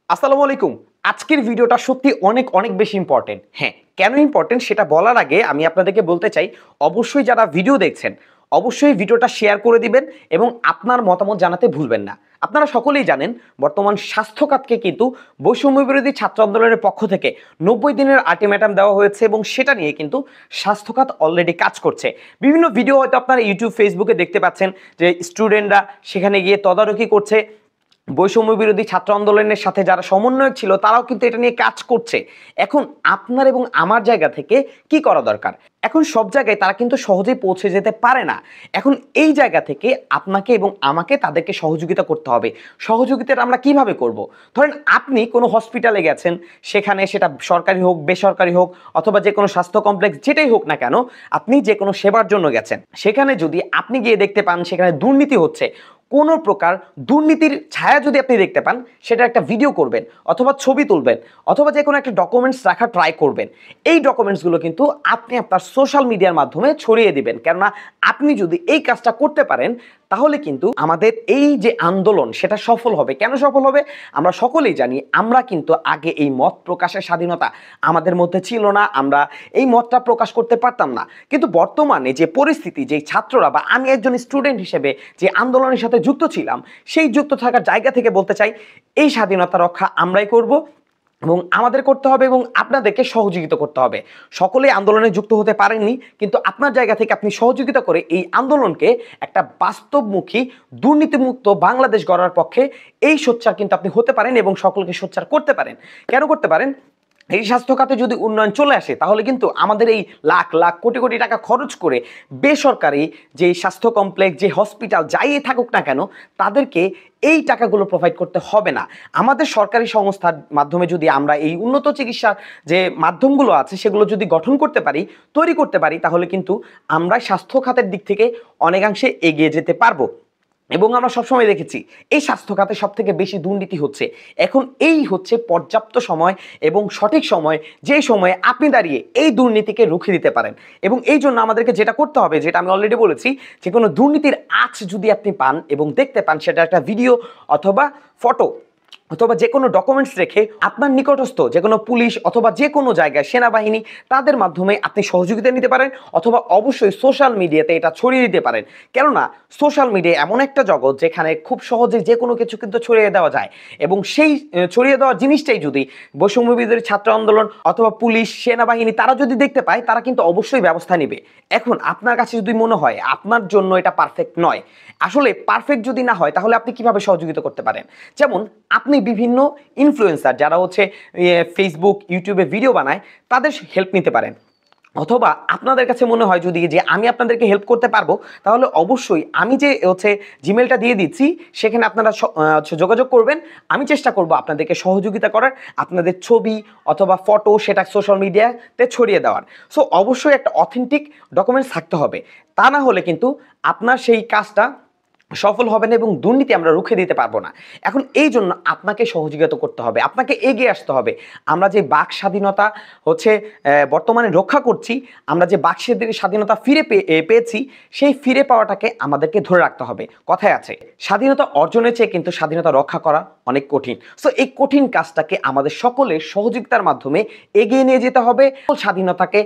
আসসালামু আলাইকুম। আজকের ভিডিওটা সত্যি অনেক অনেক বেশি ইম্পর্টেন্ট। হ্যাঁ, কেন ইম্পর্টেন্ট সেটা বলার আগে আমি আপনাদেরকে বলতে চাই, অবশ্যই যারা ভিডিও দেখছেন, অবশ্যই ভিডিওটা শেয়ার করে দিবেন এবং আপনার মতামত জানাতে ভুলবেন না। আপনারা সকলেই জানেন বর্তমান স্বাস্থ্য খাতকে কিন্তু বৈষম্য বিরোধী ছাত্র আন্দোলনের পক্ষ থেকে 90 দিনের আল্টিমেটাম দেওয়া হয়েছে এবং সেটা নিয়ে কিন্তু স্বাস্থ্য খাত অলরেডি কাজ করছে। বিভিন্ন ভিডিও হয়তো আপনারা ইউটিউব, ফেসবুকে দেখতে পাচ্ছেন যে স্টুডেন্টরা সেখানে গিয়ে তদারকি করছে। বৈষম্য বিরোধী ছাত্র আন্দোলনের সাথে যারা সমন্বয়ক ছিল তারাও কিন্তু এটা নিয়ে কাজ করছে। এখন আপনার এবং আমার জায়গা থেকে কি করা দরকার? এখন সব জায়গায় তারা কিন্তু সহজেই পৌঁছে যেতে পারে না। এখন এই জায়গা থেকে আপনাকে এবং আমাকে তাদেরকে সহযোগিতা করতে হবে। সহযোগিতাটা আমরা কিভাবে করব? ধরেন আপনি কোনো হসপিটালে গেছেন, সেখানে সেটা সরকারি হোক, বেসরকারি হোক অথবা যে কোনো স্বাস্থ্য কমপ্লেক্স যেটাই হোক না কেন, আপনি যে কোনো সেবার জন্য গেছেন। সেখানে যদি আপনি গিয়ে দেখতে পান সেখানে দুর্নীতি হচ্ছে, কোনো প্রকার দুর্নীতির ছায়া যদি আপনি দেখতে পান, সেটা একটা ভিডিও করবেন অথবা ছবি তুলবেন অথবা যে কোনো একটা ডকুমেন্টস রাখা ট্রাই করবেন। এই ডকুমেন্টসগুলো কিন্তু আপনি আপনার সোশ্যাল মিডিয়ার মাধ্যমে ছড়িয়ে দিবেন, কেননা আপনি যদি এই কাজটা করতে পারেন তাহলে কিন্তু আমাদের এই যে আন্দোলন সেটা সফল হবে। কেন সফল হবে? আমরা সকলেই জানি, আমরা কিন্তু আগে এই মত প্রকাশের স্বাধীনতা আমাদের মধ্যে ছিল না, আমরা এই মতটা প্রকাশ করতে পারতাম না। কিন্তু বর্তমানে যে পরিস্থিতি, যে ছাত্ররা বা আমি একজন স্টুডেন্ট হিসেবে যে আন্দোলনের সাথে যুক্ত ছিলাম, সেই যুক্ত থাকার জায়গা থেকে বলতে চাই, এই স্বাধীনতা রক্ষা আমরাই করব এবং আমাদের করতে হবে এবং আপনাদেরকে সহযোগিতা করতে হবে। সকলেই আন্দোলনে যুক্ত হতে পারেননি, কিন্তু আপনার জায়গা থেকে আপনি সহযোগিতা করে এই আন্দোলনকে একটা বাস্তবমুখী দুর্নীতিমুক্ত বাংলাদেশ গড়ার পক্ষে এই সোচ্চার কিন্তু আপনি হতে পারেন এবং সকলকে সোচ্চার করতে পারেন। কেন করতে পারেন? এই স্বাস্থ্য খাতে যদি উন্নয়ন চলে আসে তাহলে কিন্তু আমাদের এই লাখ লাখ কোটি কোটি টাকা খরচ করে বেসরকারি যে স্বাস্থ্য কমপ্লেক্স, যে হসপিটাল যাই থাকুক না কেন, তাদেরকে এই টাকাগুলো প্রোভাইড করতে হবে না। আমাদের সরকারি সংস্থার মাধ্যমে যদি আমরা এই উন্নত চিকিৎসার যে মাধ্যমগুলো আছে সেগুলো যদি গঠন করতে পারি, তৈরি করতে পারি, তাহলে কিন্তু আমরা স্বাস্থ্য খাতের দিক থেকে অনেকাংশে এগিয়ে যেতে পারবো। এবং আমরা সবসময় দেখেছি এই স্বাস্থ্য খাতে সব থেকে বেশি দুর্নীতি হচ্ছে। এখন এই হচ্ছে পর্যাপ্ত সময় এবং সঠিক সময়, যে সময়ে আপনি দাঁড়িয়ে এই দুর্নীতিকে রুখে দিতে পারেন। এবং এই জন্য আমাদেরকে যেটা করতে হবে, যেটা আমি অলরেডি বলেছি, যে কোনো দুর্নীতির আঁচ যদি আপনি পান এবং দেখতে পান, সেটা একটা ভিডিও অথবা ফটো অথবা যে কোনো ডকুমেন্টস রেখে আপনার নিকটস্থ যে কোনো পুলিশ অথবা যে কোনো জায়গায় সেনাবাহিনী, তাদের মাধ্যমে আপনি সহযোগিতা নিতে পারেন অথবা অবশ্যই সোশ্যাল মিডিয়াতে এটা ছড়িয়ে দিতে পারেন। কেননা সোশ্যাল মিডিয়া এমন একটা জগৎ যেখানে খুব সহজে যে কোনো কিছু কিন্তু ছড়িয়ে দেওয়া যায় এবং সেই ছড়িয়ে দেওয়ার জিনিসটাই যদি বৈষম্য বিরোধী ছাত্র আন্দোলন অথবা পুলিশ, সেনাবাহিনী তারা যদি দেখতে পায়, তারা কিন্তু অবশ্যই ব্যবস্থা নেবে। এখন আপনার কাছে যদি মনে হয় আপনার জন্য এটা পারফেক্ট নয়, আসলে পারফেক্ট যদি না হয় তাহলে আপনি কিভাবে সহযোগিতা করতে পারেন? যেমন আপনি বিভিন্ন ইনফ্লুয়েন্সার যারা হচ্ছে ফেসবুক, ইউটিউবে ভিডিও বানায়, তাদের হেল্প নিতে পারেন। অথবা আপনাদের কাছে মনে হয় যদি যে আমি আপনাদেরকে হেল্প করতে পারবো, তাহলে অবশ্যই আমি যে হচ্ছে জিমেলটা দিয়ে দিচ্ছি সেখানে আপনারা যোগাযোগ করবেন। আমি চেষ্টা করব আপনাদেরকে সহযোগিতা করার, আপনাদের ছবি অথবা ফটো সেটা সোশ্যাল মিডিয়াতে ছড়িয়ে দেওয়ার। সো অবশ্যই একটা অথেন্টিক ডকুমেন্টস থাকতে হবে, তা না হলে কিন্তু আপনার সেই কাজটা সফল হবে না এবং দুর্নীতি আমরা রুখে দিতে পারবো না। এখন এই জন্য আপনাকে সহযোগিতা করতে হবে, আপনাকে এগিয়ে আসতে হবে। আমরা যে বাক স্বাধীনতা হচ্ছে বর্তমানে রক্ষা করছি, আমরা যে বাক স্বাধীনতা ফিরে পেয়েছি, সেই ফিরে পাওয়াটাকে আমাদেরকে ধরে রাখতে হবে। কথায় আছে, স্বাধীনতা অর্জনের চেয়ে কিন্তু স্বাধীনতা রক্ষা করা অনেক কঠিন। সো এই কঠিন কাজটাকে আমাদের সকলের সহযোগিতার মাধ্যমে এগিয়ে নিয়ে যেতে হবে, স্বাধীনতাকে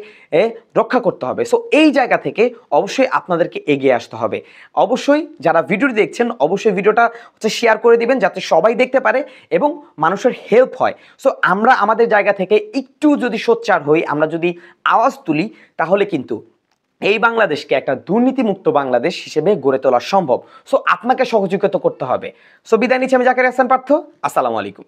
রক্ষা করতে হবে। সো এই জায়গা থেকে অবশ্যই আপনাদেরকে এগিয়ে আসতে হবে। অবশ্যই যারা ভিডিওটি দেখছেন অবশ্যই ভিডিওটা হচ্ছে শেয়ার করে দিবেন যাতে সবাই দেখতে পারে এবং মানুষের হেল্প হয়। সো আমরা আমাদের জায়গা থেকে একটু যদি সোচ্চার হই, আমরা যদি আওয়াজ তুলি, তাহলে কিন্তু এই বাংলাদেশকে একটা দুর্নীতিমুক্ত বাংলাদেশ হিসেবে গড়ে তোলা সম্ভব। সো আপনাকে সহযোগিতা করতে হবে। সো বিদায় নিচ্ছি, আমি জাকির হাসান পার্থ। আসসালামু আলাইকুম।